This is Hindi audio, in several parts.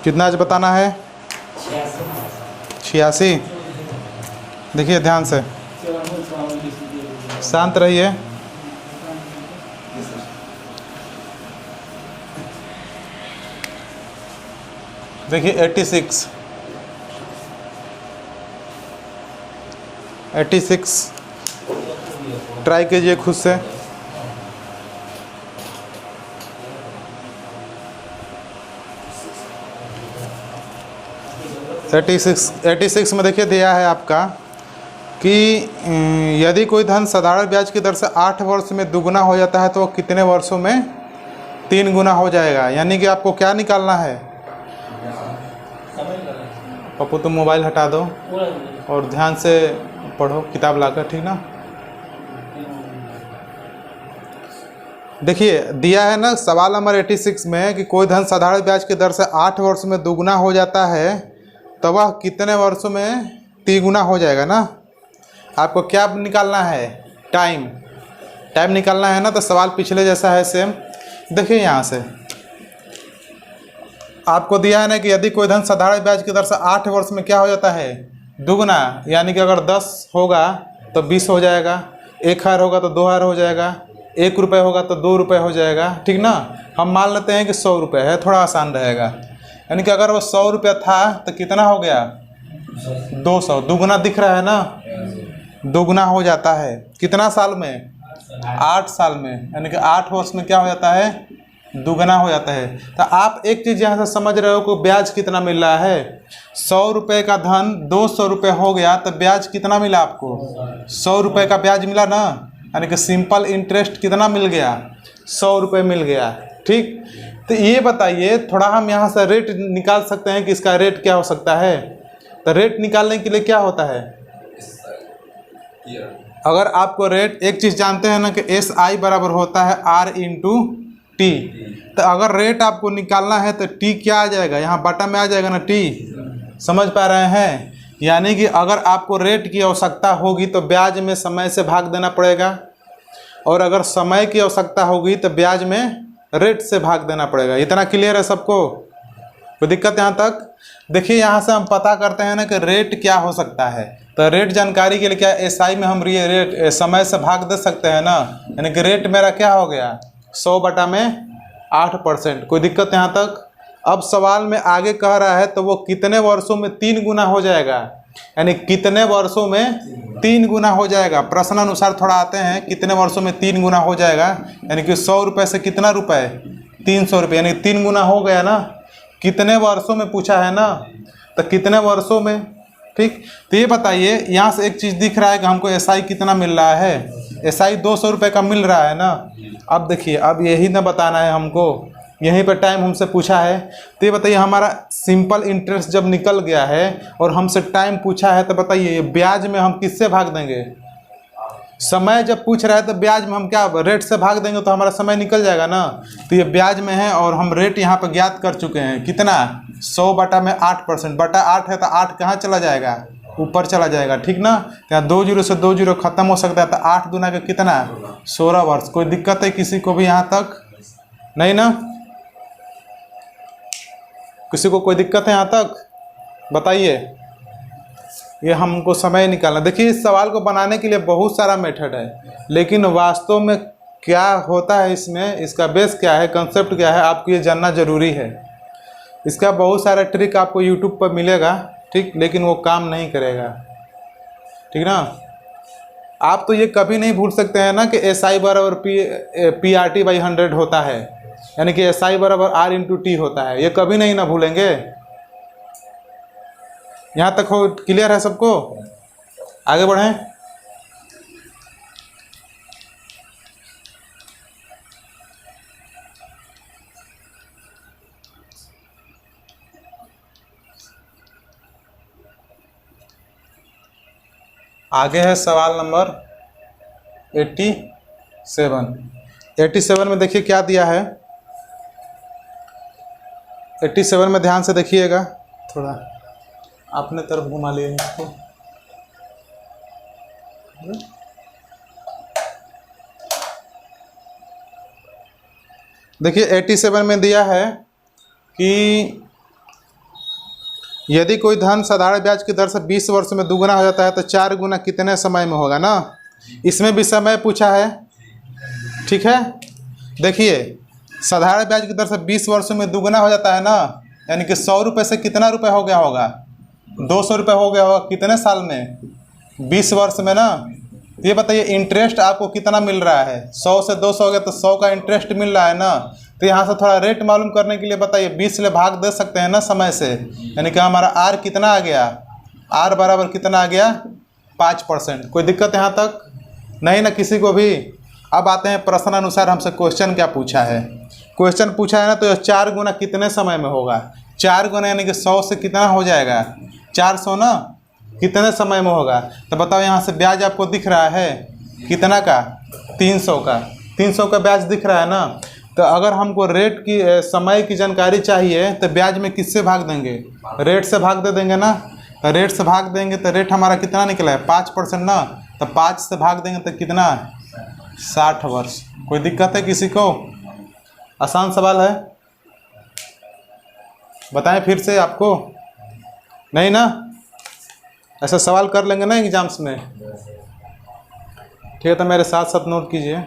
कितना आज बताना है? 86। देखिए ध्यान से, शांत रहिए। देखिए 86 ट्राई कीजिए खुद से। 86 में देखिए दिया है आपका कि यदि कोई धन साधारण ब्याज की दर से 8 वर्ष में दुगुना हो जाता है तो वो कितने वर्षों में 3 गुना हो जाएगा। यानी कि आपको क्या निकालना है? पप्पू तुम मोबाइल हटा दो और ध्यान से पढ़ो किताब लाकर, ठीक ना। देखिए दिया है ना सवाल नंबर 86 में कि कोई धन साधारण ब्याज की दर से 8 वर्ष में दुगुना हो जाता है तो वह कितने वर्षों में 3 गुना हो जाएगा ना। आपको क्या निकालना है? टाइम निकालना है ना। तो सवाल पिछले जैसा है सेम। देखिए यहाँ से आपको दिया है ना कि यदि कोई धन साधारण ब्याज की दर से 8 वर्ष में क्या हो जाता है? दुगुना। यानी कि अगर 10 होगा तो 20 हो जाएगा, 1000 होगा तो 2000 हो जाएगा, 1 रुपये होगा तो 2 रुपये हो जाएगा, ठीक ना। हम मान लेते हैं कि 100 रुपये है, थोड़ा आसान रहेगा। यानी कि अगर वो 100 रुपया था तो कितना हो गया? 200। दुगुना दिख रहा है ना, दुगुना हो जाता है। कितना साल में? 8 साल में। यानी कि 8 वर्ष में क्या हो जाता है? दुगना हो जाता है। तो आप एक चीज़ यहाँ से समझ रहे हो कि ब्याज कितना मिल रहा है। 100 रुपये का धन 200 रुपये हो गया तो ब्याज कितना मिला आपको? 100 रुपये का ब्याज मिला ना। यानी कि सिंपल इंटरेस्ट कितना मिल गया? 100 रुपये मिल गया, ठीक। तो ये बताइए, थोड़ा हम यहाँ से रेट निकाल सकते हैं कि इसका रेट क्या हो सकता है। तो रेट निकालने के लिए क्या होता है? अगर आपको रेट, एक चीज़ जानते हैं ना कि SI बराबर होता है R/T। तो अगर रेट आपको निकालना है तो T क्या आ जाएगा? यहाँ बटा में आ जाएगा ना T। समझ पा रहे हैं? यानी कि अगर आपको रेट की आवश्यकता होगी तो ब्याज में समय से भाग देना पड़ेगा, और अगर समय की आवश्यकता होगी तो ब्याज में रेट से भाग देना पड़ेगा। इतना क्लियर है सबको? कोई दिक्कत यहाँ तक? देखिए यहाँ से हम पता करते हैं ना कि रेट क्या हो सकता है। तो रेट जानकारी के लिए क्या SI में हम रेट समय से भाग दे सकते हैं ना। यानी कि रेट मेरा क्या हो गया? 100 बटा में 8%। कोई दिक्कत यहाँ तक? अब सवाल में आगे कह रहा है तो वो कितने वर्षों में 3 गुना हो जाएगा। यानी कितने वर्षों में 3 गुना हो जाएगा। प्रश्न अनुसार थोड़ा आते हैं, कितने वर्षों में 3 गुना हो जाएगा। यानी कि 100 रुपये से कितना रुपये? 300 रुपये। यानी 3 गुना हो गया ना। कितने वर्षों में पूछा है ना, तो कितने वर्षों में, ठीक। तो ये बताइए, यहाँ से एक चीज़ दिख रहा है कि हमको SI कितना मिल रहा है। SI 200 रुपये का मिल रहा है ना। अब देखिए, अब यही ना बताना है हमको, यहीं पर टाइम हमसे पूछा है। तो ये बताइए, हमारा सिंपल इंटरेस्ट जब निकल गया है और हमसे टाइम पूछा है, तो बताइए ब्याज में हम किससे भाग देंगे? समय जब पूछ रहा है तो ब्याज में हम क्या रेट से भाग देंगे तो हमारा समय निकल जाएगा ना। तो ये ब्याज में है और हम रेट यहाँ पर ज्ञात कर चुके हैं। कितना? 100 बटा में 8%। बटा 8 है तो 8 कहाँ चला जाएगा? ऊपर चला जाएगा, ठीक ना। यहाँ 2 जीरो से 2 जीरो खत्म हो सकता है। तो 8 दूना का कितना? 16 वर्ष। कोई दिक्कत है किसी को भी यहाँ तक? नहीं ना? किसी को कोई दिक्कत है यहाँ तक? बताइए। ये हमको समय निकालना। देखिए इस सवाल को बनाने के लिए बहुत सारा मेथड है, लेकिन वास्तव में क्या होता है इसमें, इसका बेस क्या है, कंसेप्ट क्या है, आपको ये जानना ज़रूरी है। इसका बहुत सारा ट्रिक आपको यूट्यूब पर मिलेगा, ठीक, लेकिन वो काम नहीं करेगा, ठीक ना। आप तो ये कभी नहीं भूल सकते हैं ना कि SI बराबर PRT/100 होता है। यानी कि SI बराबर R/T होता है। ये कभी नहीं ना भूलेंगे। यहाँ तक हो? क्लियर है सबको? आगे बढ़ें। आगे है सवाल नंबर 87 में देखिए क्या दिया है। 87 में ध्यान से देखिएगा, थोड़ा अपने तरफ घुमा लिए इसको। देखिए 87 में दिया है कि यदि कोई धन साधारण ब्याज की दर से 20 वर्ष में दुगुना हो जाता है तो 4 गुना कितने समय में होगा ना। इसमें भी समय पूछा है, ठीक है। देखिए साधारण ब्याज की दर से 20 वर्षों में दुगुना हो जाता है ना, यानी कि 100 रुपये से कितना रुपये हो गया होगा, 200 रुपये हो गया होगा। कितने साल में, 20 वर्ष में ना। ये बताइए इंटरेस्ट आपको कितना मिल रहा है, 100 से 200 हो गया तो 100 का इंटरेस्ट मिल रहा है ना। तो यहाँ से थोड़ा रेट मालूम करने के लिए बताइए 20 से भाग दे सकते हैं ना समय से, यानी कि हमारा आर कितना आ गया, आर बराबर कितना आ गया 5%। कोई दिक्कत यहाँ तक नहीं ना किसी को भी। अब आते हैं प्रश्न अनुसार हमसे क्वेश्चन क्या पूछा है। क्वेश्चन पूछा है ना तो 4 गुना कितने समय में होगा, 4 गुना यानी कि 100 से कितना हो जाएगा 400 ना, कितने समय में होगा। तो बताओ यहाँ से ब्याज आपको दिख रहा है कितना का, 300 का, 300 का ब्याज दिख रहा है ना। तो अगर हमको रेट की समय की जानकारी चाहिए तो ब्याज में किससे भाग देंगे, रेट से भाग दे देंगे ना। तो रेट से भाग देंगे तो रेट हमारा कितना निकला है 5% ना। तो 5 से भाग देंगे तो कितना 60 वर्ष। कोई दिक्कत है किसी को, आसान सवाल है, बताएं फिर से आपको नहीं ना, ऐसा सवाल कर लेंगे ना एग्जाम्स में, ठीक है। तो मेरे साथ साथ नोट कीजिए।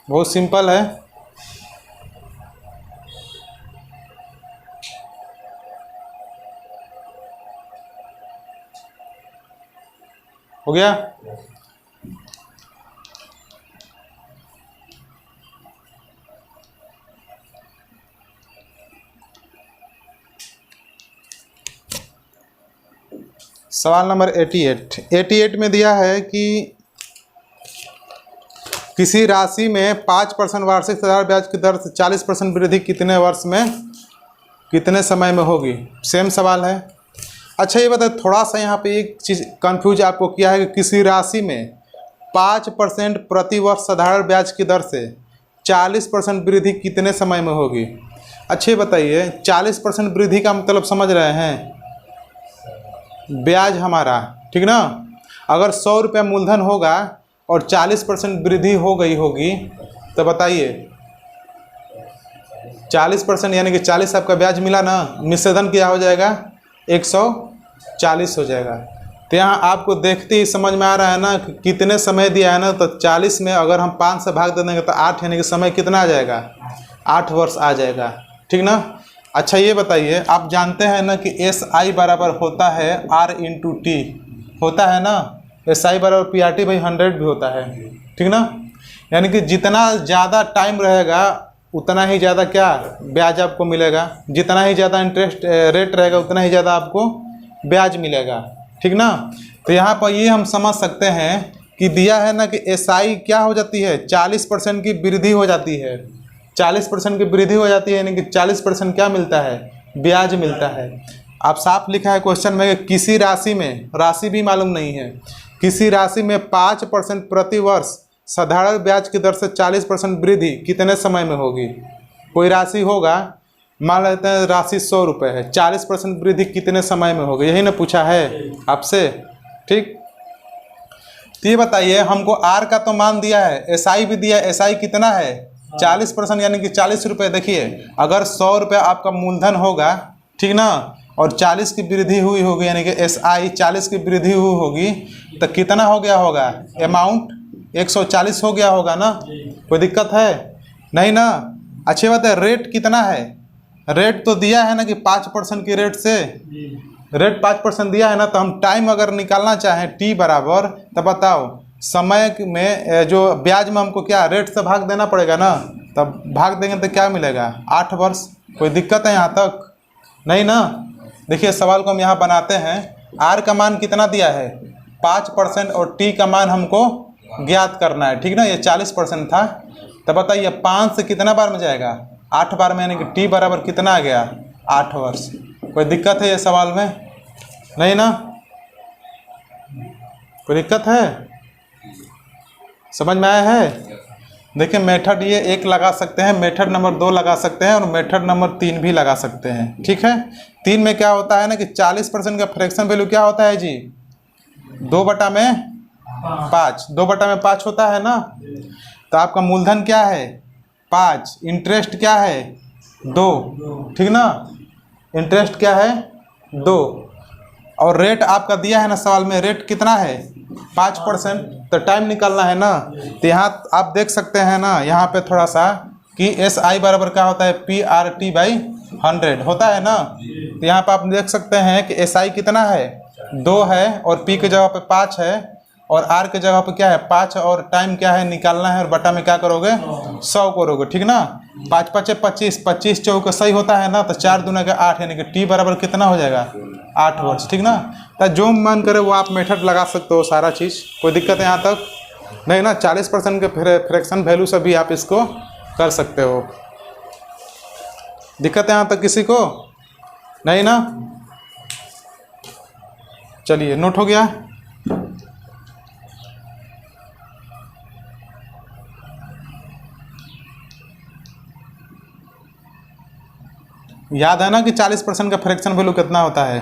बहुत सिंपल है, हो गया। सवाल नंबर 88 में दिया है कि किसी राशि में 5% वार्षिक साधारण ब्याज की दर से 40% वृद्धि कितने वर्ष में कितने समय में होगी। सेम सवाल है। अच्छा ये बताए, थोड़ा सा यहाँ पे एक चीज़ कंफ्यूज आपको किया है कि किसी राशि में 5% प्रति वर्ष साधारण ब्याज की दर से 40% वृद्धि कितने समय में होगी। अच्छे बताइए 40% वृद्धि का मतलब समझ रहे हैं, ब्याज हमारा, ठीक ना। अगर 100 रुपया मूलधन होगा और 40% वृद्धि हो गई होगी तो बताइए 40% यानी कि 40 आपका ब्याज मिला ना, निषेधन क्या हो जाएगा 140 हो जाएगा। तो यहाँ आपको देखते ही समझ में आ रहा है ना कि कितने समय दिया है ना। तो 40 में अगर हम 5 से भाग दे देंगे तो 8 यानी कि समय कितना आ जाएगा 8 वर्ष आ जाएगा, ठीक ना। अच्छा ये बताइए, आप जानते हैं ना कि SI बराबर होता है R/T होता है ना। SI बराबर PRT/100 भी होता है, ठीक ना। यानी कि जितना ज़्यादा टाइम रहेगा उतना ही ज़्यादा क्या ब्याज आपको मिलेगा, जितना ही ज़्यादा इंटरेस्ट रेट रहेगा उतना ही ज़्यादा आपको ब्याज मिलेगा, ठीक ना। तो यहाँ पर ये हम समझ सकते हैं कि दिया है ना कि SI क्या हो जाती है 40% की वृद्धि हो जाती है, 40% की वृद्धि हो जाती है, यानी कि 40% क्या मिलता है ब्याज मिलता है। आप साफ लिखा है क्वेश्चन में कि किसी राशि में, राशि भी मालूम नहीं है, किसी राशि में 5% प्रति वर्ष साधारण ब्याज की दर से 40% वृद्धि कितने समय में होगी। कोई राशि होगा, मान लेते हैं राशि 100 रुपये है, 40% वृद्धि कितने समय में होगी, यही ना पूछा है आपसे, ठीक। तो ये बताइए हमको आर का तो मान दिया है, SI भी दिया है, SI कितना है 40% यानी कि 40 रुपये। देखिए अगर 100 रुपये आपका मूलधन होगा, ठीक ना, और 40 की वृद्धि हुई होगी यानी कि SI 40 की वृद्धि हुई होगी तो कितना हो गया होगा अमाउंट 140 हो गया होगा ना। कोई दिक्कत है नहीं ना। अच्छी बात है, रेट कितना है, रेट तो दिया है ना कि 5% की रेट से, रेट 5% दिया है ना। तो हम टाइम अगर निकालना चाहें T बराबर, तो बताओ समय में जो ब्याज में हमको क्या रेट से भाग देना पड़ेगा ना, तब भाग देंगे तो क्या मिलेगा 8 वर्ष। कोई दिक्कत है यहाँ तक नहीं ना। देखिए सवाल को हम यहाँ बनाते हैं, R का मान कितना दिया है 5% और T का मान हमको ज्ञात करना है, ठीक ना। ये 40% था, तो बताइए 5 से कितना बार में जाएगा 8 बार में, यानी कि T बराबर कितना आ गया 8 वर्ष। कोई दिक्कत है ये सवाल में नहीं ना, कोई दिक्कत है, समझ में आया है। देखिए मेथड ये 1 लगा सकते हैं, मेथड नंबर 2 लगा सकते हैं और मेथड नंबर 3 भी लगा सकते हैं, ठीक है। 3 में क्या होता है ना कि 40% का फ्रैक्शन वैल्यू क्या होता है जी 2/5, 2/5 होता है ना। तो आपका मूलधन क्या है 5, इंटरेस्ट क्या है 2, ठीक ना, इंटरेस्ट क्या है 2, और रेट आपका दिया है ना सवाल में, रेट कितना है 5%, तो टाइम निकालना है ना। तो यहाँ आप देख सकते हैं ना, यहाँ पे थोड़ा सा कि एस आई बराबर क्या होता है PR/T/100 होता है ना। तो यहाँ पे आप देख सकते हैं कि एस आई कितना है 2 है, और पी के जगह पे 5 है, और आर के जगह पे क्या है 5, और टाइम क्या है निकालना है, और बटा में क्या करोगे 100 करोगे, ठीक ना। 5 5 25, 25 चौक सही होता है ना, तो 4 दूना का 8, यानी कि टी बराबर कितना हो जाएगा 8 वर्ष, ठीक ना। तो जो मन करे वो आप मेथड लगा सकते हो, सारा चीज़ कोई दिक्कत है यहाँ तक नहीं ना। 40% के फ्रैक्शन वैल्यू से भी आप इसको कर सकते हो, दिक्कत है यहाँ तक किसी को नहीं ना। चलिए नोट हो गया। याद है ना कि 40% का फ्रैक्शन वैल्यू कितना होता है।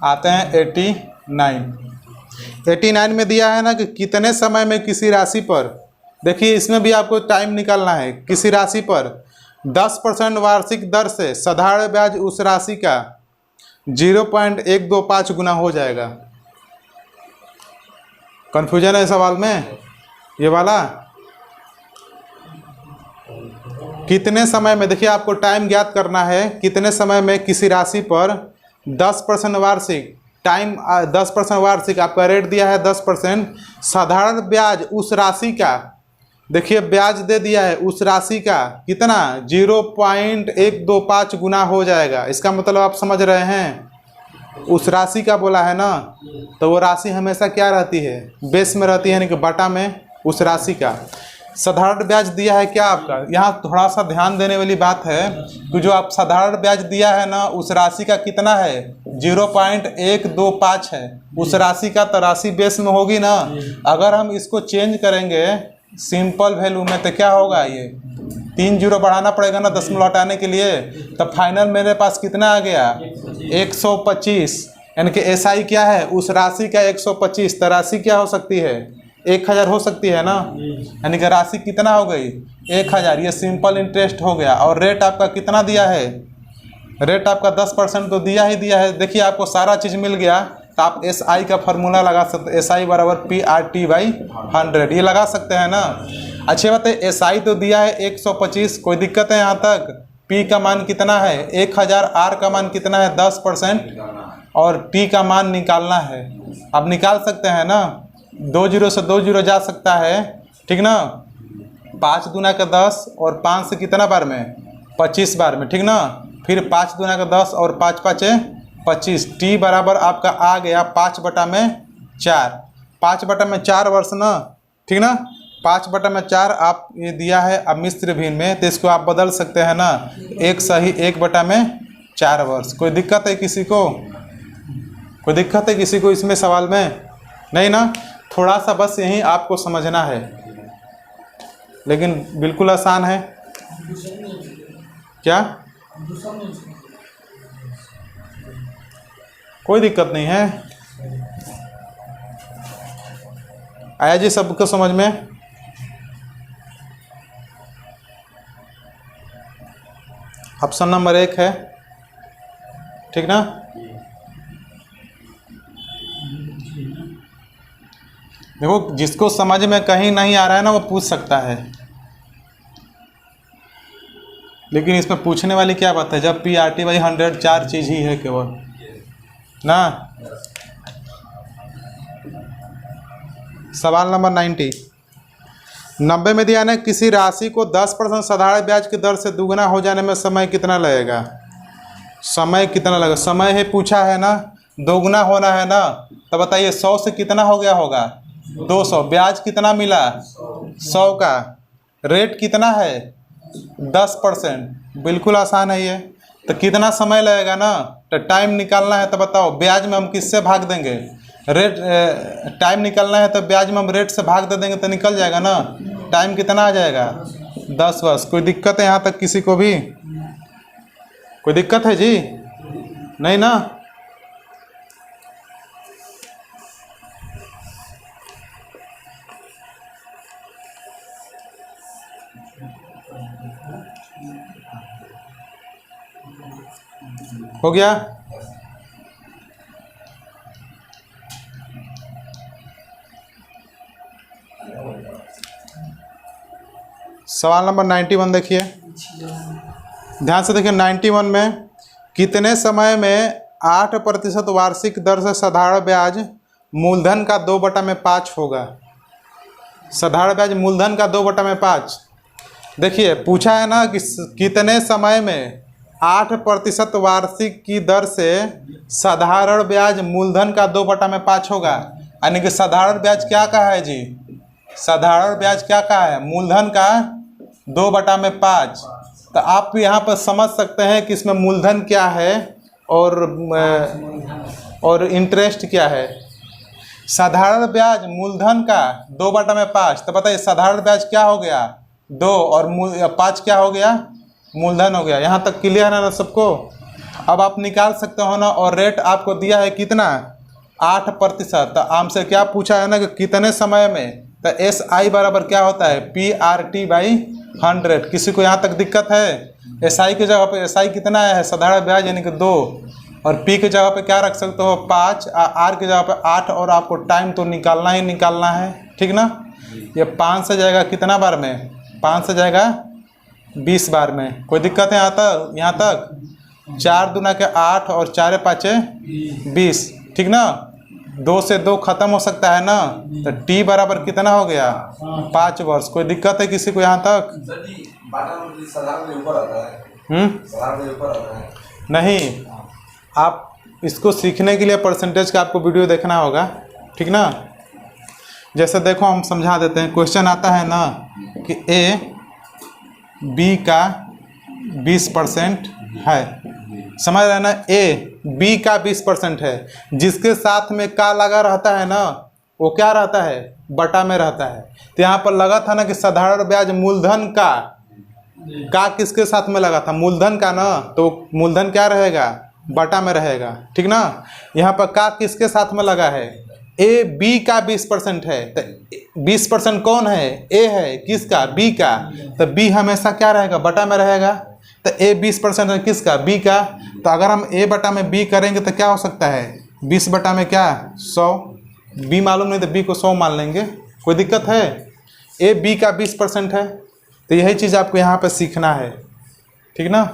आते हैं 89 में दिया है ना कि कितने समय में किसी राशि पर, देखिए इसमें भी आपको टाइम निकालना है, किसी राशि पर 10% वार्षिक दर से साधारण ब्याज उस राशि का 0.125 गुना हो जाएगा। कंफ्यूजन है सवाल में ये वाला। कितने समय में, देखिए आपको टाइम ज्ञात करना है, कितने समय में किसी राशि पर 10% वार्षिक, टाइम 10% वार्षिक, आपका रेट दिया है 10%, साधारण ब्याज उस राशि का, देखिए ब्याज दे दिया है उस राशि का कितना 0.125 गुना हो जाएगा। इसका मतलब आप समझ रहे हैं, उस राशि का बोला है ना, तो वो राशि हमेशा क्या रहती है बेस में रहती है, यानी कि बटा में उस राशि का। साधारण ब्याज दिया है क्या आपका, यहाँ थोड़ा सा ध्यान देने वाली बात है कि जो आप साधारण ब्याज दिया है ना उस राशि का कितना है 0.125 है उस राशि का, तो राशि बेस में होगी ना। अगर हम इसको चेंज करेंगे सिंपल वैल्यू में तो क्या होगा, ये 3 जीरो बढ़ाना पड़ेगा ना दशमलव हटाने के लिए, तब फाइनल मेरे पास कितना आ गया 125, यानी कि एसआई क्या है उस राशि का 125, तो राशि क्या हो सकती है 1000 हो सकती है ना, यानी कि राशि कितना हो गई 1000। ये सिंपल इंटरेस्ट हो गया। और रेट आपका कितना दिया है, रेट आपका 10% तो दिया ही दिया है। देखिए आपको सारा चीज़ मिल गया, तो आप एस आई का फार्मूला लगा सकते हैं, एस आई बराबर PR/T/100 ये लगा सकते हैं ना। अच्छी बात है, एस आई तो दिया है 125, कोई दिक्कत है यहाँ तक। पी का मान कितना है 1000, आर का मान कितना है 10%, और टी का मान निकालना है। अब निकाल सकते हैं ना, 2 जीरो से 2 जीरो जा सकता है, ठीक ना। 5 दूना का 10 और 5 से कितना बार में 25 बार में, ठीक ना। फिर 5 दूना का 10 और 5 5 25, टी बराबर आपका आ गया 5/4, 5/4 वर्ष ना, ठीक ना। 5/4 आप ये दिया है अब मिस्र भिन्न में, तो इसको आप बदल सकते हैं ना, 1 सही 1/4 वर्ष। कोई दिक्कत है किसी को, कोई दिक्कत है किसी को इसमें सवाल में नहीं ना। थोड़ा सा बस यही आपको समझना है, लेकिन बिल्कुल आसान है। क्या कोई दिक्कत नहीं है, आया जी सबको समझ में। ऑप्शन नंबर 1 है, ठीक ना। देखो जिसको समझ में कहीं नहीं आ रहा है ना वो पूछ सकता है, लेकिन इसमें पूछने वाली क्या बात है, जब PR/T/100 4 चीज़ ही है केवल ना। सवाल नंबर 90 में दिया है किसी राशि को 10% साधारण ब्याज की दर से दुगना हो जाने में समय कितना लगेगा। समय कितना लगेगा, समय है पूछा है ना, दोगुना होना है ना, तो बताइए 100 से कितना हो गया होगा 200, ब्याज कितना मिला 100 का, रेट कितना है 10%, बिल्कुल आसान है ये। तो कितना समय लगेगा ना, तो टाइम निकालना है, तो बताओ ब्याज में हम किससे भाग देंगे, रेट, टाइम निकालना है तो ब्याज में हम रेट से भाग दे देंगे तो निकल जाएगा ना। टाइम कितना आ जाएगा 10 वर्ष। कोई दिक्कत है यहाँ तक किसी को भी, कोई दिक्कत है जी नहीं ना। हो गया। सवाल नंबर 91 देखिए, ध्यान से देखिए। 91 में कितने समय में 8% वार्षिक दर से साधारण ब्याज मूलधन का 2/5 होगा? साधारण ब्याज मूलधन का 2/5। देखिए पूछा है ना कि कितने समय में 8% वार्षिक की दर से साधारण ब्याज मूलधन का 2/5 होगा। यानी कि साधारण ब्याज क्या कहा है जी? साधारण ब्याज क्या कहा है? मूलधन का 2/5। तो आप यहाँ पर समझ सकते हैं कि इसमें मूलधन क्या है और इंटरेस्ट क्या है। साधारण ब्याज मूलधन का 2/5, तो बताइए साधारण ब्याज क्या हो गया? 2 और 5 क्या हो गया? मूलधन हो गया। यहाँ तक क्लियर है ना सबको? अब आप निकाल सकते हो ना। और रेट आपको दिया है कितना? 8%। तो हमसे क्या पूछा है ना कि कितने समय में, तो SI बराबर क्या होता है? PRT/100। किसी को यहाँ तक दिक्कत है? SI की जगह पे SI कितना है? साधारण ब्याज यानी कि 2, और P की जगह पे क्या रख सकते हो? 5, R की जगह पे 8, और आपको टाइम तो निकालना ही निकालना है, ठीक ना। ये 5 से जाएगा कितना बार में? 5 से जाएगा 20 बार में। कोई दिक्कत है यहाँ तक? यहाँ तक 4 दूना के 8 और 4 5 20, ठीक ना। 2 से 2 खत्म हो सकता है ना। तो T बराबर कितना हो गया? 5 वर्ष। कोई दिक्कत है किसी को यहाँ तक? नहीं, आप इसको सीखने के लिए परसेंटेज का आपको वीडियो देखना होगा, ठीक ना। जैसे देखो हम समझा देते हैं। क्वेश्चन आता है ना कि B का 20% है, समझ रहे हैं ना। B का 20% है, जिसके साथ में का लगा रहता है ना, वो क्या रहता है? बटा में रहता है। तो यहाँ पर लगा था ना कि साधारण ब्याज मूलधन का किसके साथ में लगा था? मूलधन का ना। तो मूलधन क्या रहेगा? बटा में रहेगा, ठीक ना। यहाँ पर का किसके साथ में लगा है? B का 20% है। तो 20% कौन है? A है। किसका? B का। तो B हमेशा क्या रहेगा? बटा में रहेगा। तो A 20% है किसका? B का। तो अगर हम A बटा में B करेंगे तो क्या हो सकता है? 20 बटा में क्या? 100। B मालूम नहीं तो B को 100 मान लेंगे। कोई दिक्कत है? A B का 20% है। तो यही चीज़ आपको यहाँ पर सीखना है, ठीक ना।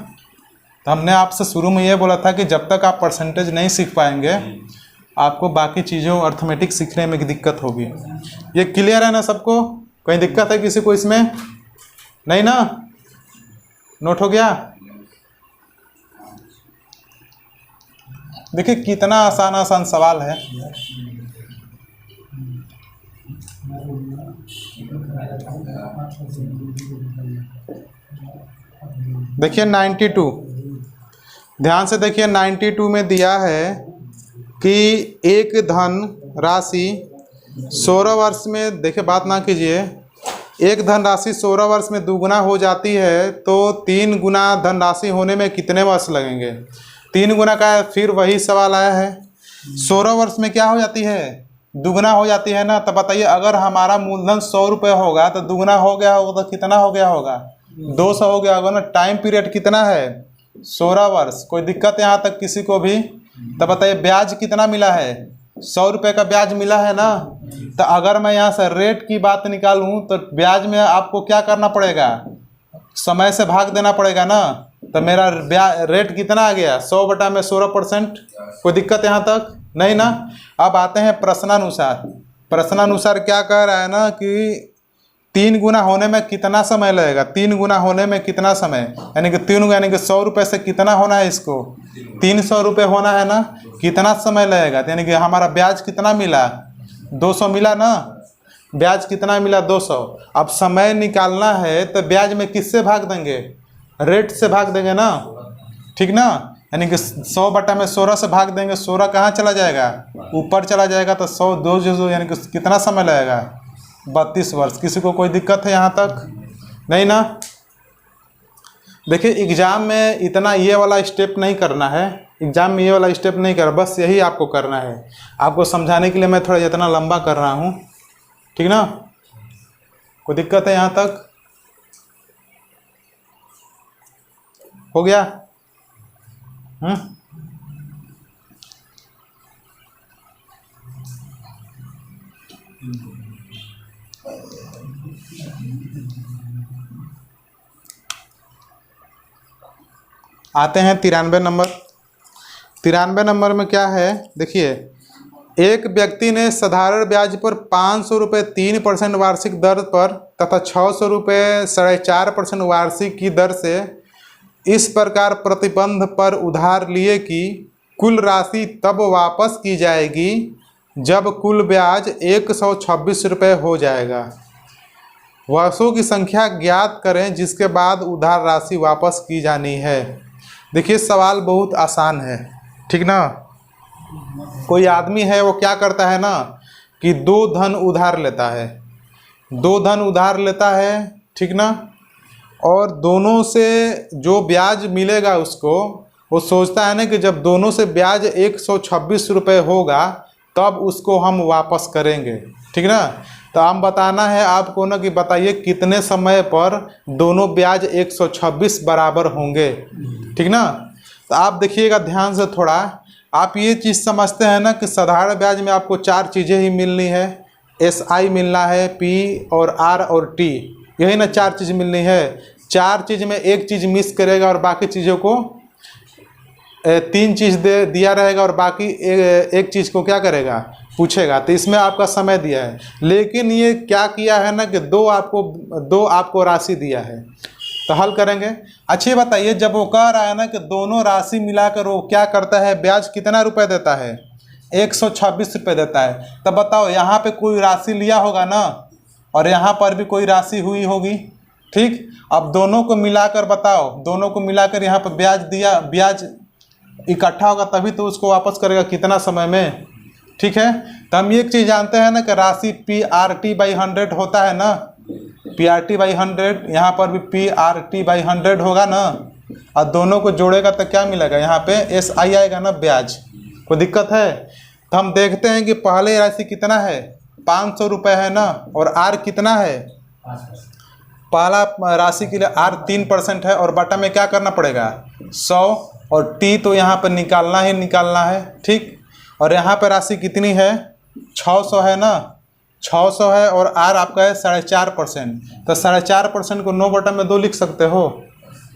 तो हमने आपसे शुरू में ये बोला था कि जब तक आप परसेंटेज नहीं सीख पाएंगे, आपको बाकी चीज़ों अर्थमेटिक सीखने में दिक्कत होगी। ये क्लियर है ना सबको? कोई दिक्कत है किसी को इसमें? नहीं ना? नोट हो गया? देखिए कितना आसान आसान सवाल है। देखिए 92, ध्यान से देखिए। 92 में दिया है कि एक धन राशि 16 वर्ष में, देखिए बात ना कीजिए, एक धनराशि 16 वर्ष में दुगुना हो जाती है, तो 3 गुना धनराशि होने में कितने वर्ष लगेंगे? 3 गुना का है। फिर वही सवाल आया है। 16 वर्ष में क्या हो जाती है? दुगुना हो जाती है ना। तो बताइए अगर हमारा मूलधन 100 रुपये होगा तो दुगुना हो गया होगा तो कितना हो गया होगा? 200 हो गया होगा ना। टाइम पीरियड कितना है? 16 वर्ष। कोई दिक्कत यहाँ तक किसी को भी? तो बताइए ब्याज कितना मिला है? 100 रुपये का ब्याज मिला है ना। तो अगर मैं यहाँ से रेट की बात निकालूं तो ब्याज में आपको क्या करना पड़ेगा? समय से भाग देना पड़ेगा ना। तो मेरा रेट कितना आ गया? 100 बटा में 16%। कोई दिक्कत यहाँ तक? नहीं ना। अब आते हैं प्रश्नानुसार। प्रश्नानुसार क्या कह रहा है ना कि 3 गुना होने में कितना समय लगेगा? 3 गुना होने में कितना समय, यानी कि 3 यानी कि 100 रुपये से कितना होना है इसको? 300 रुपये होना है ना। कितना समय लगेगा? यानी कि हमारा ब्याज कितना मिला? 200 मिला ना। ब्याज कितना मिला? 200। अब समय निकालना है तो ब्याज में किससे भाग देंगे? रेट से भाग देंगे ना, ठीक ना। यानी कि 100 बटा में 16 से भाग देंगे। 16 कहाँ चला जाएगा? ऊपर चला जाएगा। तो 100 2 यानी कि कितना समय लगेगा? 32 वर्ष। किसी को कोई दिक्कत है यहाँ तक? नहीं ना। देखिए एग्ज़ाम में इतना ये वाला स्टेप नहीं करना है। एग्ज़ाम में ये वाला स्टेप नहीं कर, बस यही आपको करना है। आपको समझाने के लिए मैं थोड़ा इतना लंबा कर रहा हूँ, ठीक ना। कोई दिक्कत है यहाँ तक? हो गया? आते हैं 93 नंबर। 93 नंबर में क्या है देखिए, एक व्यक्ति ने साधारण ब्याज पर 500 रुपये 3% वार्षिक दर पर तथा 600 रुपये 4.5% वार्षिक की दर से इस प्रकार प्रतिबंध पर उधार लिए कि कुल राशि तब वापस की जाएगी जब कुल ब्याज 126 रुपये हो जाएगा। वर्षों की संख्या ज्ञात करें जिसके बाद उधार राशि वापस की जानी है। देखिए सवाल बहुत आसान है, ठीक ना। कोई आदमी है वो क्या करता है ना कि 2 धन उधार लेता है, 2 धन उधार लेता है, ठीक ना। और दोनों से जो ब्याज मिलेगा उसको, वो सोचता है ना कि जब दोनों से ब्याज 126 रुपये होगा तब उसको हम वापस करेंगे, ठीक ना। तो हम बताना है आपको ना कि बताइए कितने समय पर दोनों ब्याज 126 बराबर होंगे, ठीक ना। तो आप देखिएगा ध्यान से थोड़ा, आप ये चीज़ समझते हैं ना कि साधारण ब्याज में आपको 4 चीज़ें ही मिलनी है, SI मिलना है, P और R और T, यही ना 4 चीज़ मिलनी है। 4 चीज़ में एक चीज़ मिस करेगा और बाकी चीज़ों को 3 चीज़ दिया रहेगा और बाकी एक चीज़ को क्या करेगा, पूछेगा। तो इसमें आपका समय दिया है, लेकिन ये क्या किया है ना कि 2 आपको राशि दिया है। तो हल करेंगे। अच्छी बताइए, जब वो कह रहा है ना कि दोनों राशि मिलाकर वो क्या करता है, ब्याज कितना रुपए देता है, 126 रुपये देता है। तब बताओ यहाँ पे कोई राशि लिया होगा ना, और यहाँ पर भी कोई राशि हुई होगी, ठीक। अब दोनों को मिलाकर बताओ, दोनों को मिलाकर यहाँ पर ब्याज दिया, ब्याज इकट्ठा होगा तभी तो उसको वापस करेगा, कितना समय में, ठीक है। तो हम एक चीज़ जानते हैं ना कि राशि PRT/100 होता है ना, PRT/100, यहाँ पर भी PRT/100 होगा ना। और दोनों को जोड़ेगा तो क्या मिलेगा, यहाँ पे SI आएगा ना, ब्याज। कोई दिक्कत है? तो हम देखते हैं कि पहले राशि कितना है, 500 रुपये है ना, और R कितना है, पहला राशि के लिए R 3% है, और बटा में क्या करना पड़ेगा, 100, और T तो यहाँ पर निकालना ही निकालना है, ठीक। और यहाँ पर राशि कितनी है, 600 है ना, 600 है, और R आपका है 4.5%। तो 4.5% को 9/2 लिख सकते हो,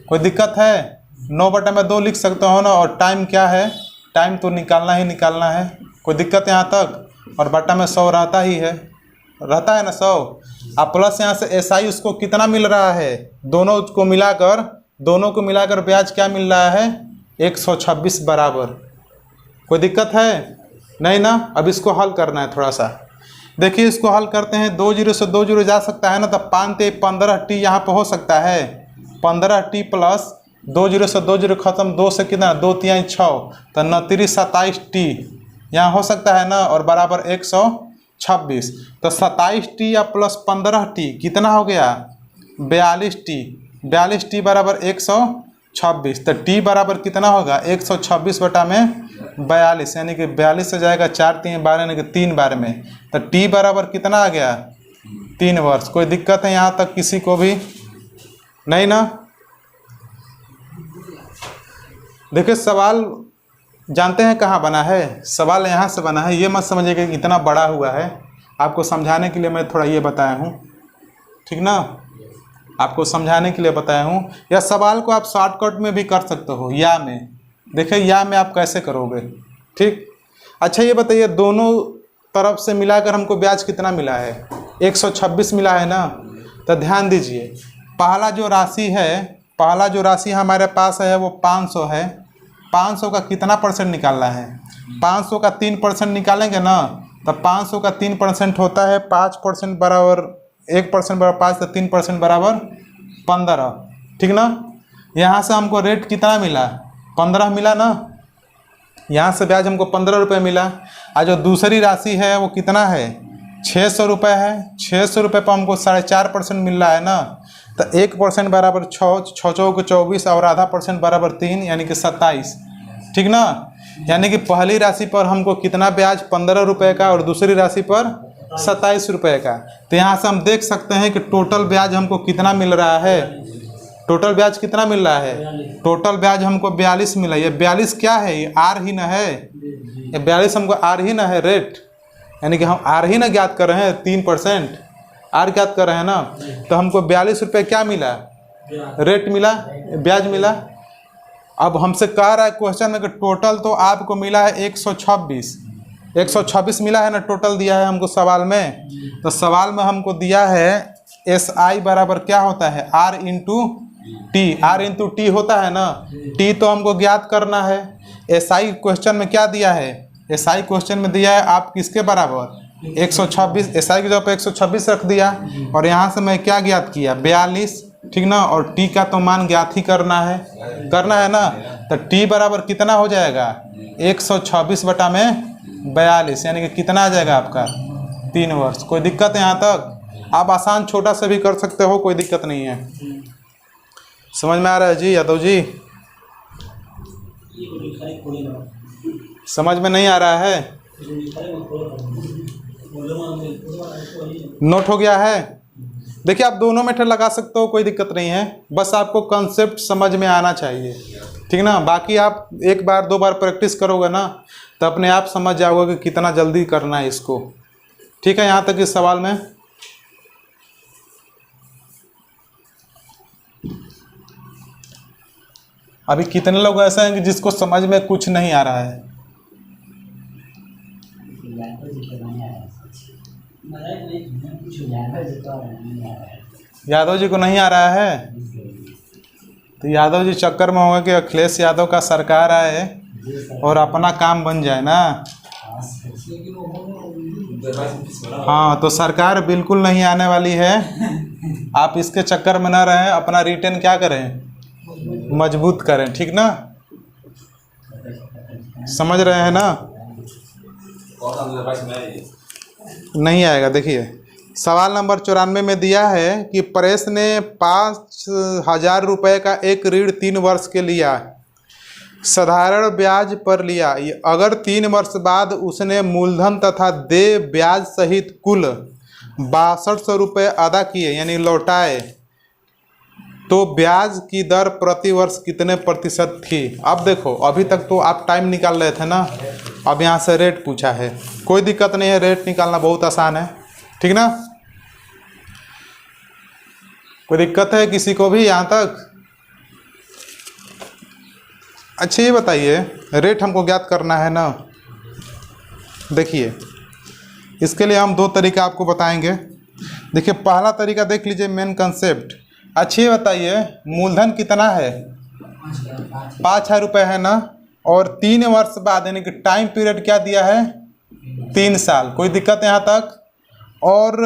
कोई दिक्कत है? 9/2 लिख सकते हो ना। और टाइम क्या है, टाइम तो निकालना ही निकालना है, कोई दिक्कत यहाँ तक। और बटा में 100 रहता ही है, रहता है ना 100। अब प्लस यहाँ से SI उसको कितना मिल रहा है, दोनों को मिलाकर ब्याज क्या मिल रहा है, 126 बराबर। कोई दिक्कत है? नहीं ना। अब इसको हल करना है थोड़ा सा। देखिए इसको हल करते हैं, 2 0 से 2 0 जा सकता है ना, तो 5 ते 15T यहाँ पर हो सकता है, 15T प्लस 2 0 से 2 0 खत्म, 2 से कितना, 2 3 6, तो 29 27T यहाँ हो सकता है ना, और बराबर 126। तो 27T या प्लस 15T कितना हो गया, 42T। 42T बराबर 126। तो T बराबर कितना होगा, 126 बटा में 42, यानी कि 42 से जाएगा 4 3 12, यानी कि 3 बार में। तो T बराबर कितना आ गया, 3 वर्ष। कोई दिक्कत है यहाँ तक किसी को भी? नहीं ना। देखिए सवाल जानते हैं कहाँ बना है, सवाल यहाँ से बना है। ये मत समझिएगा कि इतना बड़ा हुआ है, आपको समझाने के लिए मैं थोड़ा ये बताया हूँ, ठीक ना, आपको समझाने के लिए बताया हूँ। या सवाल को आप शॉर्टकट में भी कर सकते हो, या में। देखिए या में आप कैसे करोगे, ठीक। अच्छा ये बताइए, दोनों तरफ से मिलाकर हमको ब्याज कितना मिला है, 126 मिला है ना। तो ध्यान दीजिए, पहला जो राशि हमारे पास है वो 500 है। 500 का कितना परसेंट निकालना है, 500 का 3% निकालेंगे ना। तो 500 का 3% होता है 5% बराबर 1% बराबर 5, तो 3% बराबर 15, ठीक ना। यहाँ से हमको रेट कितना मिला, 15 मिला ना, यहाँ से ब्याज हमको 15 रुपये मिला। और जो दूसरी राशि है वो कितना है, 600 रुपये है। 600 रुपये पर हमको 4.5% मिल रहा है ना। तो 1% बराबर 6, 6 चौक 24, और आधा % बराबर 3, यानी कि 27, ठीक ना। यानी कि पहली राशि पर हमको कितना ब्याज, 15 रुपये का, और दूसरी राशि पर 27 रुपये का। तो यहाँ से हम देख सकते हैं कि टोटल ब्याज हमको कितना मिल रहा है, टोटल ब्याज कितना मिल रहा है, टोटल ब्याज हमको 42 मिला। ये 42 क्या है, ये R ही ना है, ये 42 हमको R ही ना है रेट। यानी कि हम आर ही ना ज्ञात कर रहे हैं, 3% आर ज्ञात कर रहे हैं ना। तो हमको 42 रुपये क्या मिला, रेट मिला, ब्याज मिला। अब हमसे कह रहा है क्वेश्चन में कि टोटल तो आपको मिला है 126 मिला है ना, टोटल दिया है हमको सवाल में। तो सवाल में हमको दिया है एस आई बराबर क्या होता है, R into T. R into T होता है ना, टी तो हमको ज्ञात करना है। एस आई क्वेश्चन में क्या दिया है, एस आई क्वेश्चन में दिया है आप किसके बराबर 126, एस आई की जगह पे 126 रख दिया और यहाँ से मैं क्या ज्ञात किया 42, ठीक ना। और टी का तो मान ज्ञात ही करना है ना। तो टी बराबर कितना हो जाएगा 126 बटा में 42, यानी कि कितना आ जाएगा आपका 3 वर्ष। कोई दिक्कत है यहाँ तक? आप आसान छोटा से भी कर सकते हो, कोई दिक्कत नहीं है। समझ में आ रहा है जी यादव जी? समझ में नहीं आ रहा है? नोट हो गया है? देखिए आप दोनों मेथड लगा सकते हो, कोई दिक्कत नहीं है, बस आपको कंसेप्ट समझ में आना चाहिए, ठीक ना। बाकी आप एक बार दो बार प्रैक्टिस करोगे ना तो अपने आप समझ जाओगे कि कितना जल्दी करना है इसको, ठीक है। यहाँ तक इस सवाल में अभी कितने लोग ऐसे हैं कि जिसको समझ में कुछ नहीं आ रहा है? यादव जी को नहीं आ रहा है? तो यादव जी चक्कर में होगा कि अखिलेश यादव का सरकार आए और अपना काम बन जाए ना। हाँ, तो सरकार बिल्कुल नहीं आने वाली है। आप इसके चक्कर में ना रहें, अपना रिटेन क्या करें, मजबूत करें, ठीक ना। समझ रहे हैं ना? नहीं आएगा। देखिए सवाल नंबर 94 में दिया है कि परेश ने 5,000 रुपये का एक ऋण 3 वर्ष के लिया, साधारण ब्याज पर लिया। अगर 3 वर्ष बाद उसने मूलधन तथा देय ब्याज सहित कुल 6200 रुपये अदा किए यानी लौटाए, तो ब्याज की दर प्रति वर्ष कितने प्रतिशत थी? अब देखो अभी तक तो आप टाइम निकाल रहे थे ना, अब यहाँ से रेट पूछा है। कोई दिक्कत नहीं है, रेट निकालना बहुत आसान है, ठीक ना। कोई दिक्कत है किसी को भी यहाँ तक? अच्छा ये बताइए, रेट हमको ज्ञात करना है ना। देखिए इसके लिए हम 2 तरीका आपको बताएंगे। देखिए पहला तरीका देख लीजिए, मेन कंसेप्ट। अच्छा ये बताइए मूलधन कितना है, 5,000 रुपये है ना, और 3 वर्ष बाद यानी कि टाइम पीरियड क्या दिया है 3 साल। कोई दिक्कत है यहाँ तक? और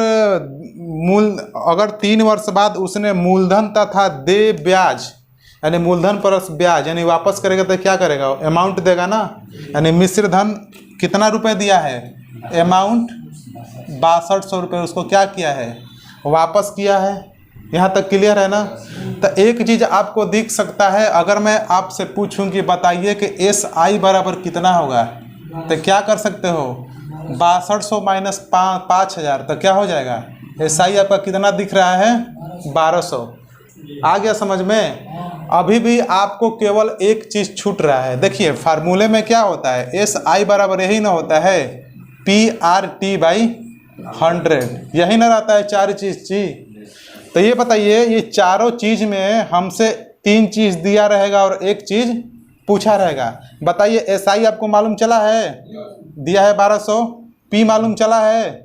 अगर 3 वर्ष बाद उसने मूलधन तथा देय ब्याज यानी मूलधन प्लस ब्याज यानी वापस करेगा तो क्या करेगा, अमाउंट देगा ना। यानी मिश्र धन कितना रुपए दिया है, अमाउंट 6200 रुपये, उसको क्या किया है, वापस किया है। यहाँ तक क्लियर है ना। तो एक चीज़ आपको दिख सकता है, अगर मैं आपसे पूछूं कि बताइए कि एस आई बराबर कितना होगा, तो क्या कर सकते हो, 6200 माइनस 5,000, तो क्या हो जाएगा, एस आई आपका कितना दिख रहा है 1200। आ गया समझ में? अभी भी आपको केवल एक चीज़ छूट रहा है। देखिए फार्मूले में क्या होता है, एस आई बराबर यही ना होता है PRT/100, यही ना रहता है 4 चीज़ जी। तो ये बताइए ये चारों चीज़ में हमसे 3 चीज़ दिया रहेगा और 1 चीज़ पूछा रहेगा। बताइए एस आई आपको मालूम चला है, दिया है 1200, पी मालूम चला है,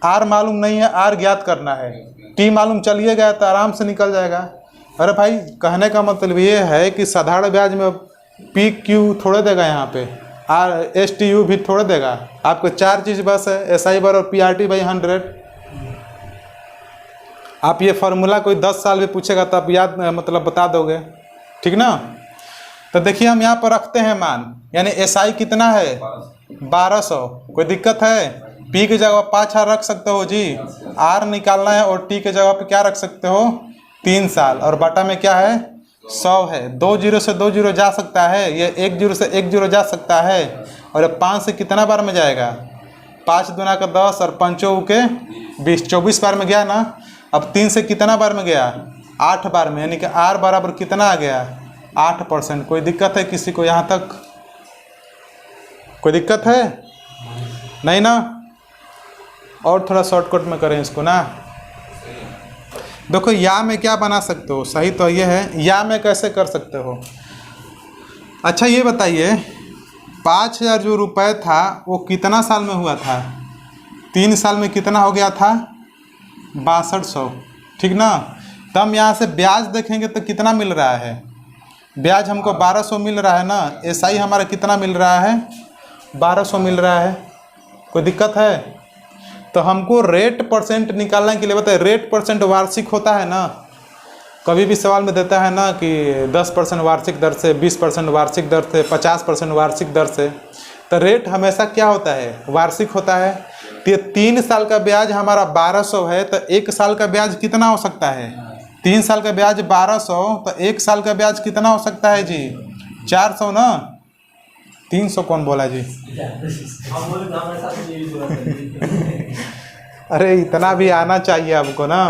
आर मालूम नहीं है, आर ज्ञात करना है, टी मालूम चलिए गया तो आराम से निकल जाएगा। अरे भाई कहने का मतलब ये है कि साधारण ब्याज में पी क्यू थोड़े देगा, यहाँ पे आर एस टी यू भी थोड़े देगा, आपको 4 चीज़ बस है, एस आई बराबर PRT/100। आप ये फार्मूला कोई 10 साल भी पूछेगा तो आप याद मतलब बता दोगे, ठीक ना। तो देखिए हम यहाँ पर रखते हैं मान, यानी एस आई कितना है 1200। कोई दिक्कत है? पी की जगह 5,000 रख सकते हो जी, आर निकालना है, और टी के जगह पे क्या रख सकते हो 3 साल, और बटा में क्या है 100 है। 2 जीरो से 2 जीरो जा सकता है, ये 1 जीरो से 1 जीरो जा सकता है, और 5 से कितना बार में जाएगा, 5 दूना का 10 और 5 के 20, 24 बार में गया ना। अब 3 से कितना बार में गया, 8 बार में, यानी कि आर बराबर कितना आ गया 8%। कोई दिक्कत है किसी को यहाँ तक? कोई दिक्कत है? नहीं ना, और थोड़ा शॉर्टकट में करें इसको ना। देखो या में क्या बना सकते हो, सही तो ये है, या में कैसे कर सकते हो। अच्छा ये बताइए 5,000 जो रुपये था वो कितना साल में हुआ था? 3 साल में कितना हो गया था? 6200, ठीक ना। तो हम यहाँ से ब्याज देखेंगे तो कितना मिल रहा है? ब्याज हमको 1200 मिल रहा है ना। एसआई हमारा कितना मिल रहा है? 1200 मिल रहा है। कोई दिक्कत है? तो हमको रेट परसेंट निकालने के लिए बताए, रेट परसेंट वार्षिक होता है ना। कभी भी सवाल में देता है ना कि 10% वार्षिक दर से, 20% वार्षिक दर से, 50% वार्षिक दर से। तो रेट हमेशा क्या होता है? वार्षिक होता है। तो ये 3 साल का ब्याज हमारा 1200 है, तो 1 साल का ब्याज कितना हो सकता है? 3 साल का ब्याज 1200, तो 1 साल का ब्याज कितना हो सकता है जी? 400 ना। 300 कौन बोला जी? अरे इतना भी आना चाहिए आपको ना।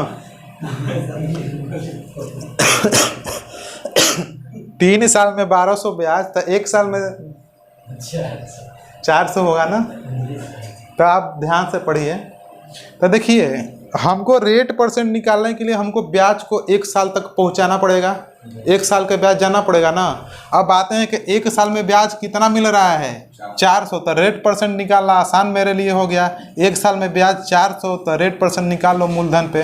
3 साल में 1200 ब्याज, तो 1 साल में 400 होगा ना। तो आप ध्यान से पढ़िए। तो देखिए हमको रेट परसेंट निकालने के लिए हमको ब्याज को 1 साल तक पहुंचाना पड़ेगा, 1 साल का ब्याज जाना पड़ेगा ना। अब आते हैं कि 1 साल में ब्याज कितना मिल रहा है? 400। तो रेट परसेंट निकालना आसान मेरे लिए हो गया। 1 साल में ब्याज 400, तो रेट परसेंट निकाल लो मूलधन पे।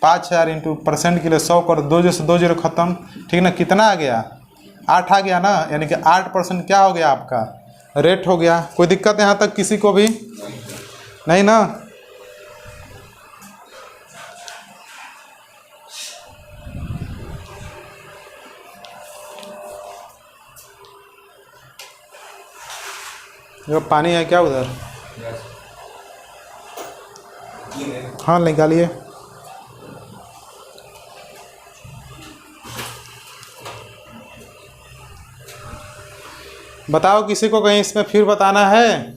5,000 इंटू परसेंट के लिए 100 करो, 2 0 से 2 0 खत्म, ठीक ना। कितना आ गया? 8 आ गया ना। यानी कि 8% क्या हो गया आपका? रेट हो गया। कोई दिक्कत यहाँ तक किसी को भी नहीं ना? जो पानी है क्या उधर? हाँ निकालिए। बताओ किसी को कहीं इसमें फिर बताना है?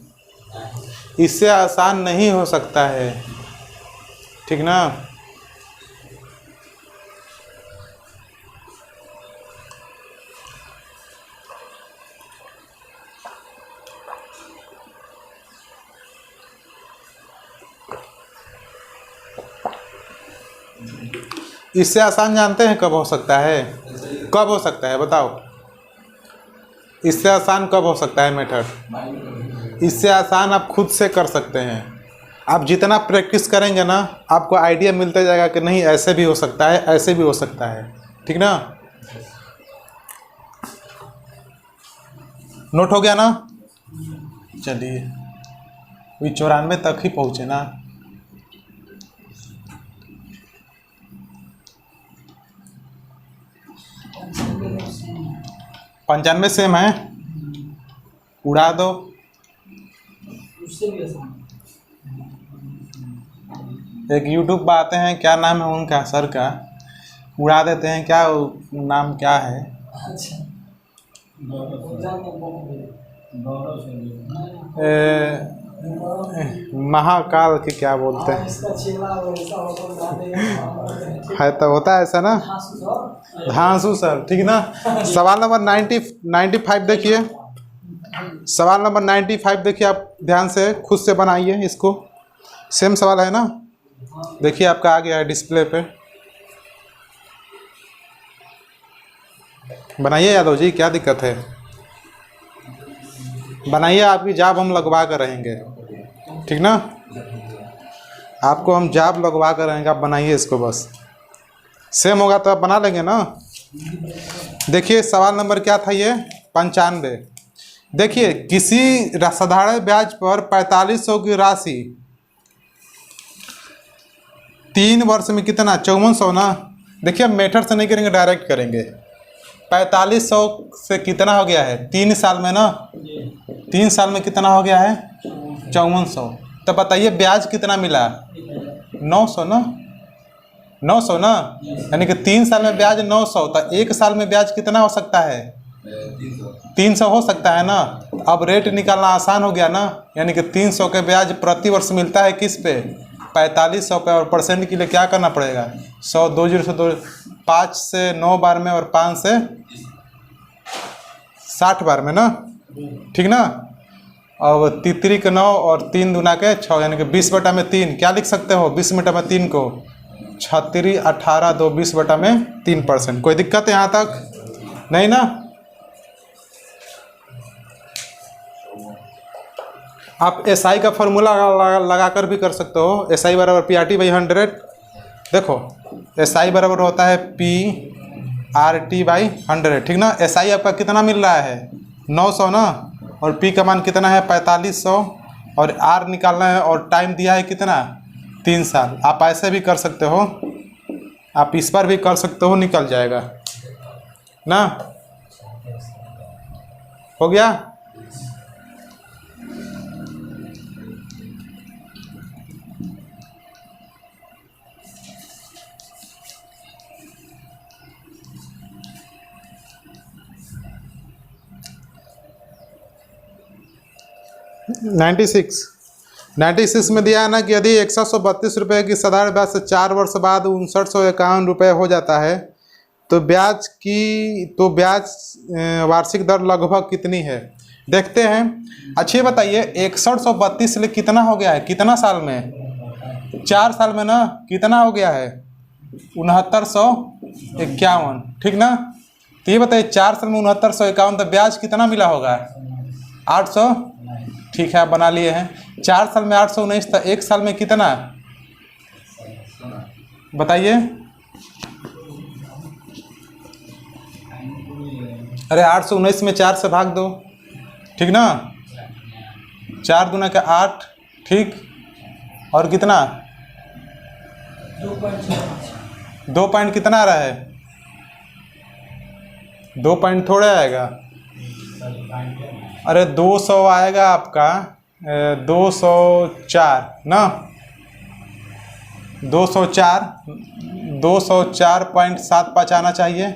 इससे आसान नहीं हो सकता है, ठीक ना। इससे आसान जानते हैं कब हो सकता है? कब हो सकता है बताओ? इससे आसान कब हो सकता है मेथड? इससे आसान आप खुद से कर सकते हैं। आप जितना प्रैक्टिस करेंगे ना, आपको आइडिया मिलता जाएगा कि नहीं ऐसे भी हो सकता है, ऐसे भी हो सकता है, ठीक ना। नोट हो गया ना? चलिए अभी 94 तक ही पहुँचे ना। पंचानवे सेम है, उड़ा दो। एक यूट्यूब पर आते हैं, क्या नाम है उनका सर का, उड़ा देते हैं। क्या नाम क्या है? महाकाल की क्या बोलते हैं? है तो होता है ऐसा ना। धांसू सर, ठीक ना। सवाल नंबर 95 देखिए। सवाल नंबर 95 देखिए, आप ध्यान से खुद से बनाइए इसको। सेम सवाल है ना। देखिए आपका आ गया है डिस्प्ले पे। बनाइए यादव जी, क्या दिक्कत है? बनाइए, आपकी जॉब हम लगवा कर रहेंगे, ठीक ना। आपको हम जॉब लगवा कर रहेंगे, आप बनाइए इसको बस। सेम होगा तो आप बना लेंगे ना। देखिए सवाल नंबर क्या था ये? 95। देखिए किसी साधारण ब्याज पर 4500 की राशि 3 वर्ष में कितना? 5400 ना। देखिए हम मेथड से नहीं करेंगे, डायरेक्ट करेंगे। 4500 से कितना हो गया है? 3 साल में ना। 3 साल में कितना हो गया है? 5400। तो बताइए ब्याज कितना मिला? 900 ना। 900 ना। यानी कि 3 साल में ब्याज 900, तो 1 साल में ब्याज कितना हो सकता है? 300 हो सकता है ना। अब रेट निकालना आसान हो गया ना। यानी कि 300 के ब्याज प्रति वर्ष मिलता है किस पे? 4500 पे। और परसेंट के लिए क्या करना पड़ेगा? 100, 2 0 से 2, 5 से 9 बार में और 5 से 60 बार में ना, ठीक ना। और तितरी के 9 और 3 दूना के 6 यानी कि 20/3 क्या लिख सकते हो 20/3 को 36 18 2 20/3%। कोई दिक्कत है यहाँ तक नहीं ना। आप SI का फॉर्मूला लगा कर भी कर सकते हो। SI बराबर PRT/100। देखो SI बराबर होता है PRT/100, ठीक ना। SI आपका कितना मिल रहा है 900 ना, और P का मान कितना है 4500, और R निकालना है और टाइम दिया है कितना 3 साल। आप ऐसे भी कर सकते हो, आप इस पर भी कर सकते हो, निकल जाएगा ना। हो गया। नाइन्टी सिक्स में दिया है ना कि यदि 132 रुपये की साधारण ब्याज से 4 वर्ष बाद 5951 रुपये हो जाता है तो ब्याज वार्षिक दर लगभग कितनी है। देखते हैं। अच्छी बताइए 6132 लिए कितना हो गया है, कितना साल में 4 साल में ना कितना हो गया है 6951, ठीक ना। तो ये बताइए 4 साल में 6951 तो ब्याज कितना मिला होगा 800, ठीक है आप बना लिए हैं। 4 साल में 819 था, 1 साल में कितना बताइए। अरे 819 में 4 से भाग दो, ठीक ना। 4 दूना का 8, ठीक, और कितना 2 पॉइंट कितना आ रहा है 2 पॉइंट थोड़ा आएगा। अरे 200 आएगा आपका 204 ना, 204.75 आना चाहिए,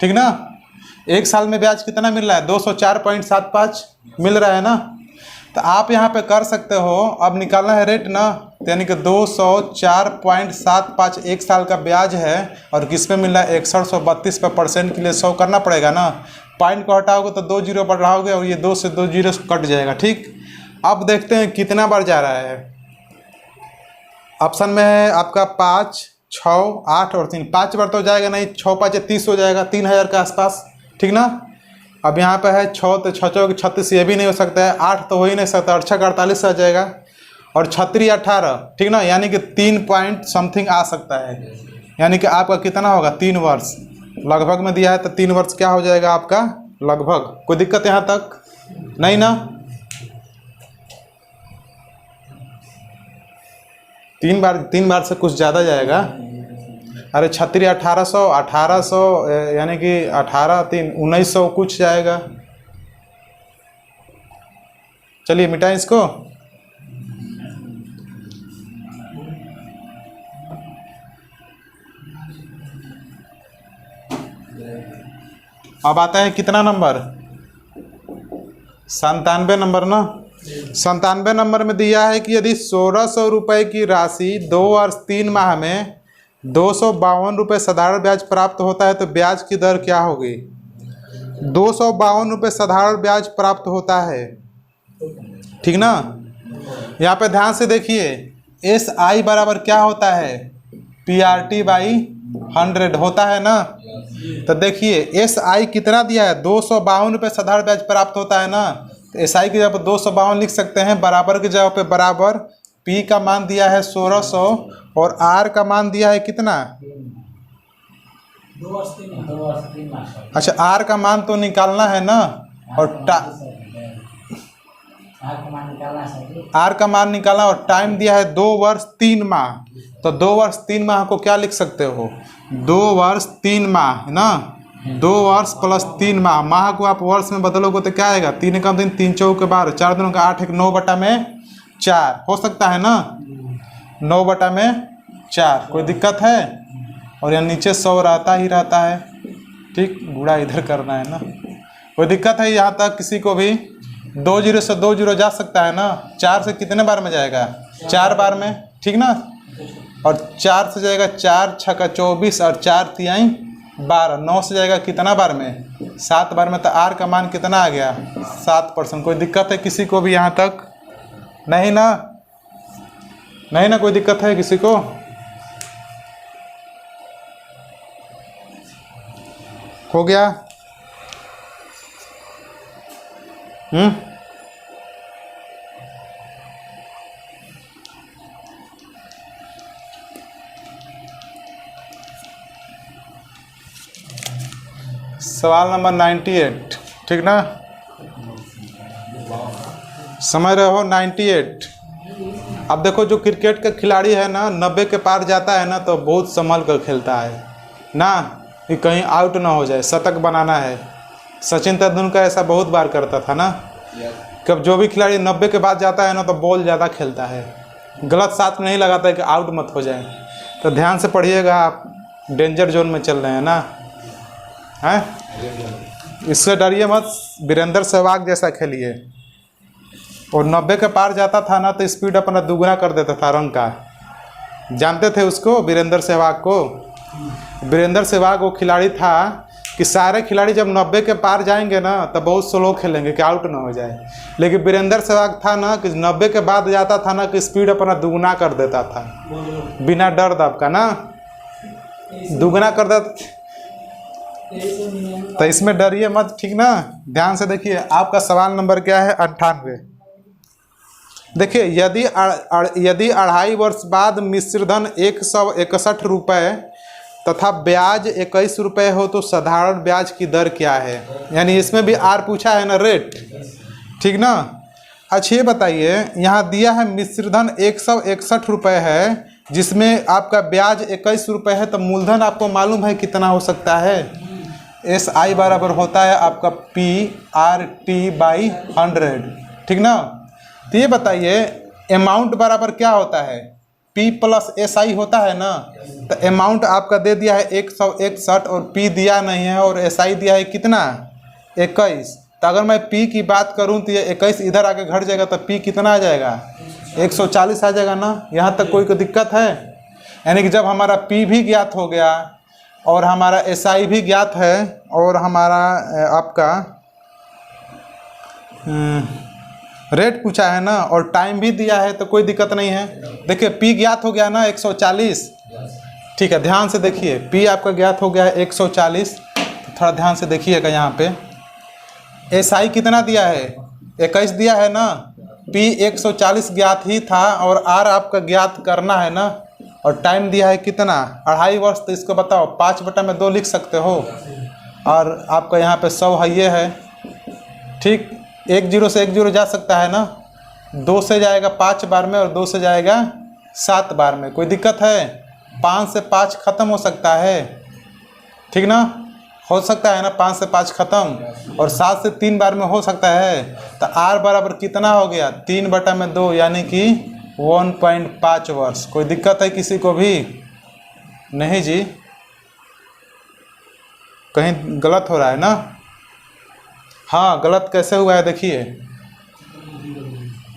ठीक ना। 1 साल में ब्याज कितना मिल रहा है 204.75 मिल रहा है ना। तो आप यहाँ पे कर सकते हो, अब निकालना है रेट ना, तो यानी कि 204.75 1 साल का ब्याज है, और किस पे मिल रहा है 6132 पे % के लिए 100 करना पड़ेगा ना। पॉइंट को हटाओगे तो 2 जीरो बढ़ाओगे और ये 2 से 2 जीरो कट जाएगा, ठीक। अब देखते हैं कितना बार जा रहा है। ऑप्शन में है आपका 5, 6, 8 और 3। 5 बार तो जाएगा नहीं, 6 5 30 हो जाएगा, 3000 के आसपास, ठीक ना। अब यहाँ पे है 6 तो 6 चौक 36, ये भी नहीं हो सकता है। 8 तो हो ही नहीं सकता, और 6 का 48 आ जाएगा, और 36 18, ठीक ना, यानी कि 3 पॉइंट समथिंग आ सकता है। यानी कि आपका कितना होगा 3 वर्ष लगभग में दिया है, तो 3 वर्ष क्या हो जाएगा आपका लगभग। कोई दिक्कत यहाँ तक नहीं ना। 3 बार से कुछ ज़्यादा जाएगा। अरे 36 1800 यानी कि 18 3 1900 कुछ जाएगा। चलिए मिटाएं इसको। अब आता है कितना नंबर 97 नंबर ना। 97 नंबर में दिया है कि यदि 1600 रुपये की राशि 2 वर्ष 3 माह में 252 रुपये साधारण ब्याज प्राप्त होता है तो ब्याज की दर क्या होगी। 252 रुपये साधारण ब्याज प्राप्त होता है, ठीक ना। यहाँ पे ध्यान से देखिए SI बराबर क्या होता है PRT/100 होता है ना। तो देखिए SI कितना दिया है 252 रुपये साधारण ब्याज प्राप्त होता है ना। तो SI की जगह पर 252 लिख सकते हैं, बराबर की जगह पे बराबर, P का मान दिया है 1600 और R का मान दिया है कितना 2 वर्ष 3 माह। अच्छा R का मान तो निकालना है ना, और R का मान निकालना, और टाइम दिया है 2 वर्ष 3 माह। तो 2 वर्ष 3 माह को क्या लिख सकते हो 2 वर्ष 3 माह ना, 2 वर्ष प्लस 3 माह। माह को आप वर्ष में बदलोगे तो क्या आएगा 3 कम 3 3 चौके 12 4 दिनों का 8 1 9/4 हो सकता है ना, 9/4। कोई दिक्कत है। और यहाँ नीचे 100 रहता ही रहता है, ठीक, गुणा इधर करना है ना। कोई दिक्कत है यहाँ तक किसी को भी। 2 जीरो से 2 जीरो जा सकता है ना। 4 से कितने बार में जाएगा 4 बार में, ठीक ना। और 4 से जाएगा 4 6 का 24 और 4 तिहाई 12, 9 से जाएगा कितना बार में? 7 बार में। तो आर का मान कितना आ गया? 7%। कोई दिक्कत है किसी को भी यहाँ तक? नहीं ना? नहीं ना, कोई दिक्कत है किसी को? हो गया? सवाल नंबर 98, ठीक ना? समझ रहे हो? 98। अब देखो, जो क्रिकेट का खिलाड़ी है ना, 90 के पार जाता है ना तो बहुत संभल कर खेलता है ना, कि कहीं आउट ना हो जाए, शतक बनाना है। सचिन तेंदुलकर ऐसा बहुत बार करता था ना। कब जो भी खिलाड़ी 90 के बाद जाता है ना तो बॉल ज़्यादा खेलता है, गलत साथ में नहीं लगाता है कि आउट मत हो जाए। तो ध्यान से पढ़िएगा, आप डेंजर जोन में चल रहे हैं ना, हैं? इससे डरिए मत, वीरेंद्र सहवाग जैसा खेलिए। और 90 के पार जाता था ना तो स्पीड अपना दुगना कर देता था रन का। जानते थे उसको, वीरेंद्र सहवाग को? वीरेंद्र सहवाग वो खिलाड़ी था कि सारे खिलाड़ी जब 90 के पार जाएंगे ना तो बहुत स्लो खेलेंगे कि आउट ना हो जाए। लेकिन वीरेंद्र सहवाग था ना कि 90 के बाद जाता था ना कि स्पीड अपना दुगना कर देता था, बिना डर दब का ना, दुगना कर देता। तो इसमें डरिए मत, ठीक ना? ध्यान से देखिए, आपका सवाल नंबर क्या है? 98। देखिए, यदि 2.5 वर्ष बाद मिश्र धन 161 रुपये तथा ब्याज 21 रुपये हो तो साधारण ब्याज की दर क्या है? यानी इसमें भी आर पूछा है ना, रेट, ठीक ना? अच्छा, ये बताइए, यहाँ दिया है मिश्र धन 161 रुपये है, जिसमें आपका ब्याज 21 रुपये है, तो मूलधन आपको मालूम है कितना हो सकता है? SI बराबर होता है आपका PRT/100, ठीक ना? तो ये बताइए, अमाउंट बराबर क्या होता है? P + SI होता है ना। तो अमाउंट आपका दे दिया है 161 और P दिया नहीं है, और SI दिया है कितना? 21। तो अगर मैं P की बात करूं तो ये 21 इधर आके घट जाएगा तो P कितना आ जाएगा? 140 आ जाएगा ना। यहाँ तक कोई दिक्कत है? यानी कि जब हमारा P भी ज्ञात हो गया और हमारा SI भी ज्ञात है और हमारा आपका रेट पूछा है ना और टाइम भी दिया है, तो कोई दिक्कत नहीं है। देखिए, P ज्ञात हो गया ना 140, ठीक है? ध्यान से देखिए, P आपका ज्ञात हो गया है 140। तो थोड़ा ध्यान से देखिएगा, यहाँ पे SI कितना दिया है? 21 दिया है ना। P 140 ज्ञात ही था और R आपका ज्ञात करना है ना, और टाइम दिया है कितना? 2.5 वर्ष। तो इसको बताओ, 5/2 लिख सकते हो, और आपका यहाँ पे 100 है, ये है, ठीक? 1 0 से 1 0 जा सकता है ना, 2 से जाएगा 5 बार में और 2 से जाएगा 7 बार में। कोई दिक्कत है? 5 से 5 खत्म हो सकता है, ठीक ना? हो सकता है ना 5 से 5 खत्म, और 7 से 3 बार में हो सकता है। तो R बराबर कितना हो गया? 3/2, यानी कि 1.5 वर्ष। कोई दिक्कत है किसी को भी? नहीं जी, कहीं गलत हो रहा है ना? हाँ, गलत कैसे हुआ है? देखिए,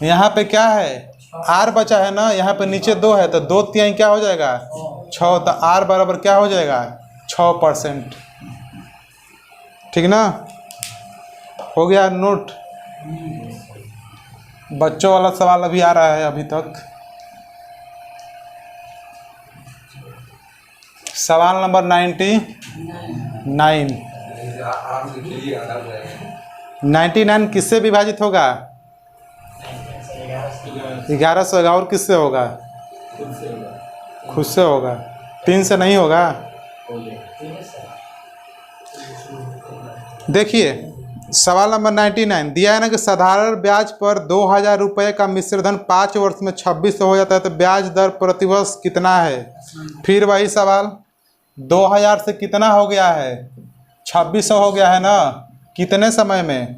यहाँ पे क्या है? R बचा है ना, यहाँ पे नीचे 2 है, तो 2 3 क्या हो जाएगा? 6। तो R बराबर क्या हो जाएगा? 6%, ठीक ना? हो गया नोट? बच्चों वाला सवाल अभी आ रहा है अभी तक। सवाल नंबर 99। 99 किससे विभाजित होगा? 1100 होगा। और किससे होगा? खुद से होगा। 3 से नहीं होगा। देखिए, सवाल नंबर 99 दिया है ना कि साधारण ब्याज पर 2000 रुपये का मिश्र धन 5 वर्ष में 2600 हो जाता है, तो ब्याज दर प्रतिवर्ष कितना है? फिर वही सवाल, 2000 से कितना हो गया है? 2600 हो गया है ना। कितने समय में?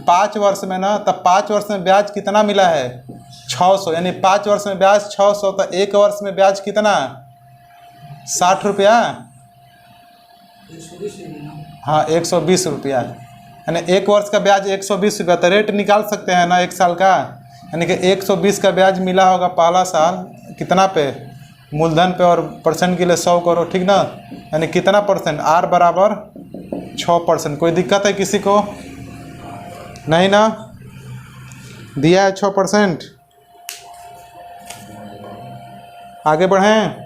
5 वर्ष में ना। तब 5 वर्ष में ब्याज कितना मिला है? 600, यानी 5 वर्ष में ब्याज 600। तो 1 वर्ष में ब्याज कितना? 60 रुपया। हाँ, 120 रुपया, यानी 1 वर्ष का ब्याज 120 रुपया। तो रेट निकाल सकते हैं ना 1 साल का, यानी कि 120 का ब्याज मिला होगा पहला साल, कितना पे? मूलधन पे और परसेंट के लिए 100 करो, ठीक ना। यानी कितना परसेंट, R बराबर 6%। कोई दिक्कत है किसी को? नहीं ना, दिया है 6%। आगे बढ़ें।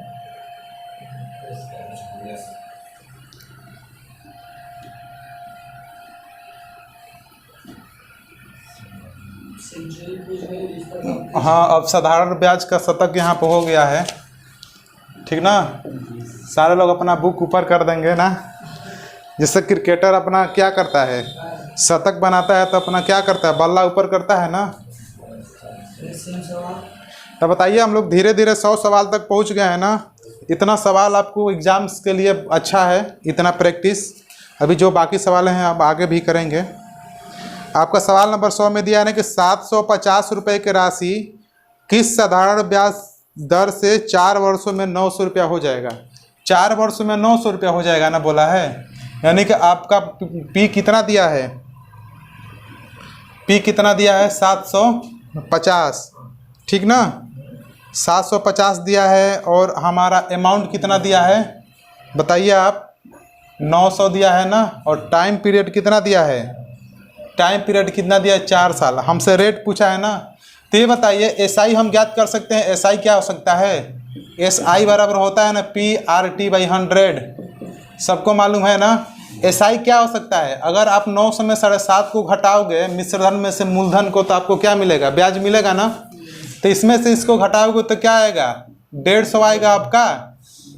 हाँ, अब साधारण ब्याज का शतक यहाँ पे हो गया है, ठीक ना। सारे लोग अपना बुक ऊपर कर देंगे ना। जैसे क्रिकेटर अपना क्या करता है, शतक बनाता है तो अपना क्या करता है, बल्ला ऊपर करता है ना। तो बताइए, हम लोग धीरे धीरे 100 सवाल तक पहुँच गए हैं ना। इतना सवाल आपको एग्ज़ाम्स के लिए अच्छा है, इतना प्रैक्टिस। अभी जो बाकी सवाल हैं आप आगे भी करेंगे। आपका सवाल नंबर 100 में दिया है कि 750 रुपये की राशि किस साधारण ब्याज दर से 4 वर्षों में 900 रुपया हो जाएगा। 4 वर्षों में 900 रुपया हो जाएगा ना, बोला है। यानी कि आपका पी कितना दिया है, पी कितना दिया है, 750, ठीक ना। 750 दिया है और हमारा अमाउंट कितना दिया है बताइए आप, 900 दिया है ना। और टाइम पीरियड कितना दिया है, टाइम पीरियड कितना दिया है, 4 साल। हमसे रेट पूछा है ना। तो ये बताइए, एसआई हम ज्ञात कर सकते हैं। एसआई क्या हो सकता है, एसआई बराबर होता है ना PRT/100, सबको मालूम है ना। एसआई क्या हो सकता है, अगर आप 900 में 7.5 को घटाओगे मिश्रधन में से मूलधन को, तो आपको क्या मिलेगा, ब्याज मिलेगा ना। तो इसमें से इसको घटाओगे तो क्या आएगा, 150 आएगा आपका।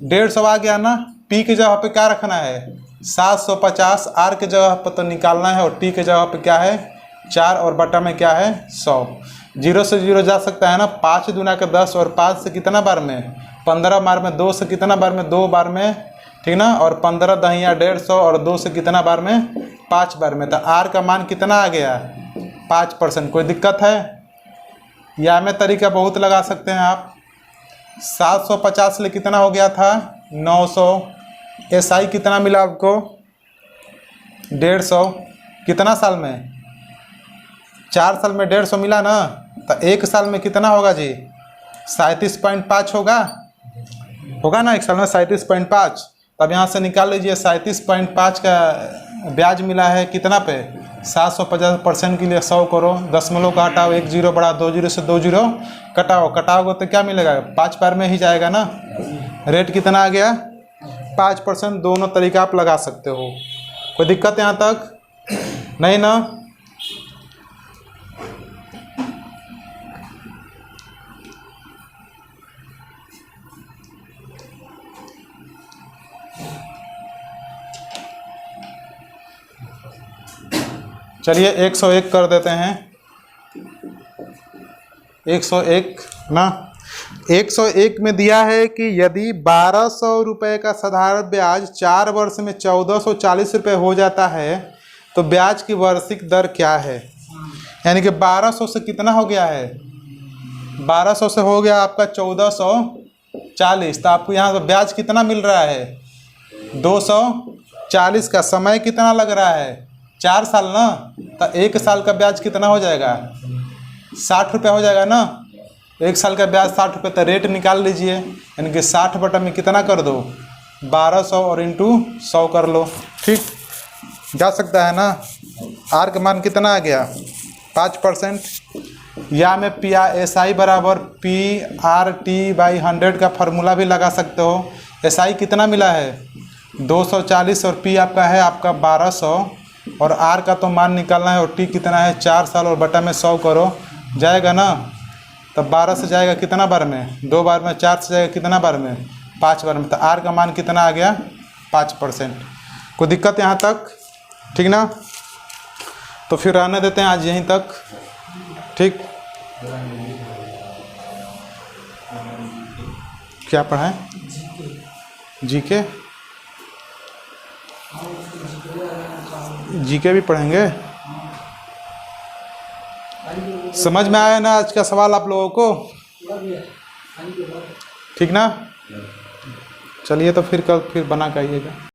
150 आ गया ना। पी की जगह पे क्या रखना है, 750। आर के जगह पर तो निकालना है, और टी के जगह पे क्या है, 4, और बटा में क्या है, 100। 0 से 0 जा सकता है ना। 5 दूना के 10, और 5 से कितना बार में, 15 बार में। 2 से कितना बार में, 2 बार में, ठीक ना। और 15 दहिया 150, और 2 से कितना बार में, 5 बार में। तो आर का मान कितना आ गया, 5%। कोई दिक्कत है? या में तरीका बहुत लगा सकते हैं आप। 750 ले कितना हो गया था, 900। एसआई कितना मिला आपको, 150। कितना साल में, 4 साल में 150 मिला ना। तो 1 साल में कितना होगा जी, 37.5 होगा ना। 1 साल में 37.5। तब यहाँ से निकाल लीजिए, 37.5 का ब्याज मिला है कितना पे, 750% के लिए 100 करो। दशमलव का हटाओ, 1 0 बढ़ा, 2 0 से 2 0 कटाओगे तो क्या मिलेगा, 5 बार में ही जाएगा ना। रेट कितना आ गया, 5%। दोनों तरीका आप लगा सकते हो। कोई दिक्कत यहाँ तक नहीं ना। चलिए 101 कर देते हैं। 101 ना। 101 में दिया है कि यदि 1200 रुपये का साधारण ब्याज 4 वर्ष में 1440 रुपये हो जाता है तो ब्याज की वार्षिक दर क्या है। यानी कि 1200 से कितना हो गया है, 1200 से हो गया आपका 1440। तो आपको यहाँ पर ब्याज कितना मिल रहा है, 240 का। समय कितना लग रहा है, 4 साल ना। तो 1 साल का ब्याज कितना हो जाएगा, 60 रुपये हो जाएगा ना। 1 साल का ब्याज 60 रुपये। तो रेट निकाल लीजिए, यानी कि 60 बटा में कितना कर दो, 1200 और इंटू 100 कर लो। ठीक जा सकता है ना। आर का मान कितना आ गया, 5%। या में PSI बराबर PRT/100 का फार्मूला भी लगा सकते हो। SI कितना मिला है, 240, और P आपका है 1200, और R का तो मान निकालना है, और T कितना है 4 साल, और बटा में 100 करो, जाएगा ना। तब 12 से जाएगा कितना बार में, 2 बार में। 4 से जाएगा कितना बार में, 5 बार में। तो R का मान कितना आ गया, 5%। कोई दिक्कत यहाँ तक, ठीक ना। तो फिर रहने देते हैं आज यहीं तक। ठीक, क्या पढ़ाएं, जीके भी पढ़ेंगे। समझ में आया ना आज का सवाल आप लोगों को, ठीक ना। चलिए तो फिर कल फिर बना के आइएगा।